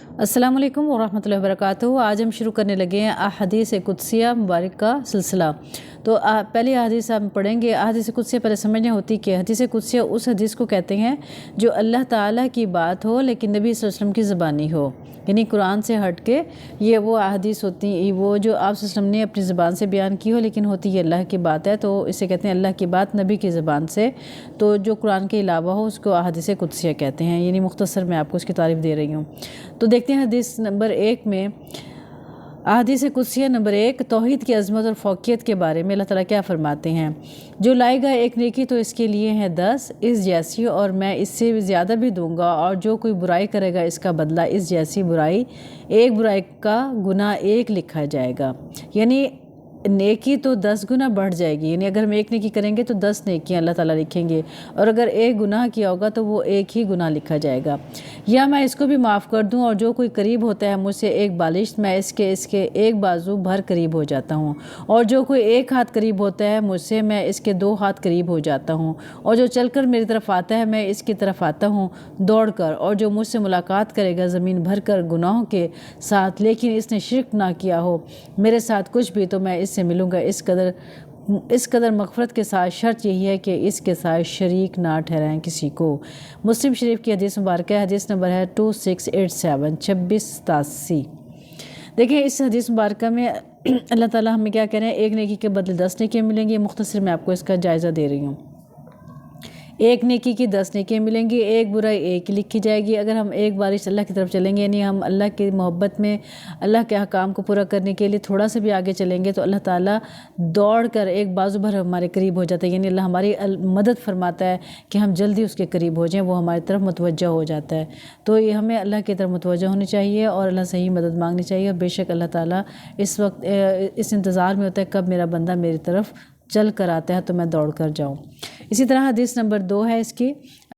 अस्सलाम वालेकुम वरहमतुल्लाहि वबरकातुहू। आज हम शुरू करने लगे हैं अहादीस कुदसिया मुबारक का सिलसिला। तो पहली हदीस हम पढ़ेंगे। हदीस कुदसिया पहले समझनी होती कि हदीस कुदसिया उस हदीस को कहते हैं जो अल्लाह ताला की बात हो लेकिन नबी सल्लल्लाहु अलैहि वसल्लम की ज़बानी हो, यानी कुरान से हट के ये वो अहादीस होती वो जो आप सल्लल्लाहु अलैहि वसल्लम ने अपनी ज़बान से बयान की हो लेकिन होती ये अल्लाह की बात है, तो इसे कहते हैं अल्लाह की बात नबी की ज़बान से। तो जो कुरान के अलावा हो उसको अहादीस कुदसिया कहते हैं, यानी मुख्तसर मैं आपको उसकी तारीफ़ दे रही हूँ। तो देखते हैं हदीस नंबर 1 में। अहादीस कुदसिया नंबर 1, तौहीद की अज़मत और फ़ौक़ियत के बारे में अल्लाह ताला क्या फ़रमाते हैं। जो लाएगा एक नेकी तो इसके लिए है 10 इस जैसी और मैं इससे ज़्यादा भी दूंगा, और जो कोई बुराई करेगा इसका बदला इस जैसी बुराई, एक बुराई का गुनाह एक लिखा जाएगा। यानी नेकी तो 10 गुना बढ़ जाएगी, यानी अगर हम एक नेकी करेंगे तो 10 नेकियां अल्लाह ताला लिखेंगे, और अगर एक गुनाह किया होगा तो वो एक ही गुनाह लिखा जाएगा। या मैं इसको भी माफ़ कर दूं, और जो कोई करीब होता है मुझसे एक बालिश, मैं इसके एक बाजू भर करीब हो जाता हूँ, और जो कोई एक हाथ करीब होता है मुझसे मैं इसके 2 हाथ करीब हो जाता हूँ, और जो चलकर मेरी तरफ आता है मैं इसकी तरफ आता हूँ दौड़ कर, और जो मुझसे मुलाकात करेगा ज़मीन भर कर गुनाहों के साथ लेकिन इसने शिरक ना किया हो मेरे साथ कुछ भी, तो मैं इससे मिलूँगा इस कदर मग़फ़रत के साथ। शर्त यही है कि इसके साथ शरीक ना ठहराएं किसी को। मुस्लिम शरीफ की हदीस मुबारक है, हदीस नंबर है 2687 2687। देखिए इस हदीस मुबारक में अल्लाह ताला हमें क्या कह रहे हैं, एक नेकी के बदले 10 नेकियां मिलेंगी। मुख्तसर मैं आपको इसका जायज़ा दे रही हूँ। एक नेकी की 10 नेकियां मिलेंगी, एक बुराई एक लिखी जाएगी। अगर हम एक बारिश अल्लाह की तरफ चलेंगे, यानी हम अल्लाह की मोहब्बत में अल्लाह के अहकाम को पूरा करने के लिए थोड़ा सा भी आगे चलेंगे तो अल्लाह ताला दौड़ कर एक बाजू भर हमारे करीब हो जाता है, यानी अल्लाह हमारी मदद फरमाता है कि हम जल्दी उसके करीब हो जाएं, वो हमारी तरफ मुतवज्जह हो जाता है। तो ये हमें अल्लाह की तरफ मुतवज्जह होनी चाहिए और अल्लाह से ही मदद मांगनी चाहिए। और बेशक अल्लाह ताला इस वक्त इस इंतज़ार में होता है कब मेरा बंदा मेरी तरफ चल कर आता है तो मैं दौड़ कर जाऊँ। इसी तरह हदीस नंबर 2 है इसकी।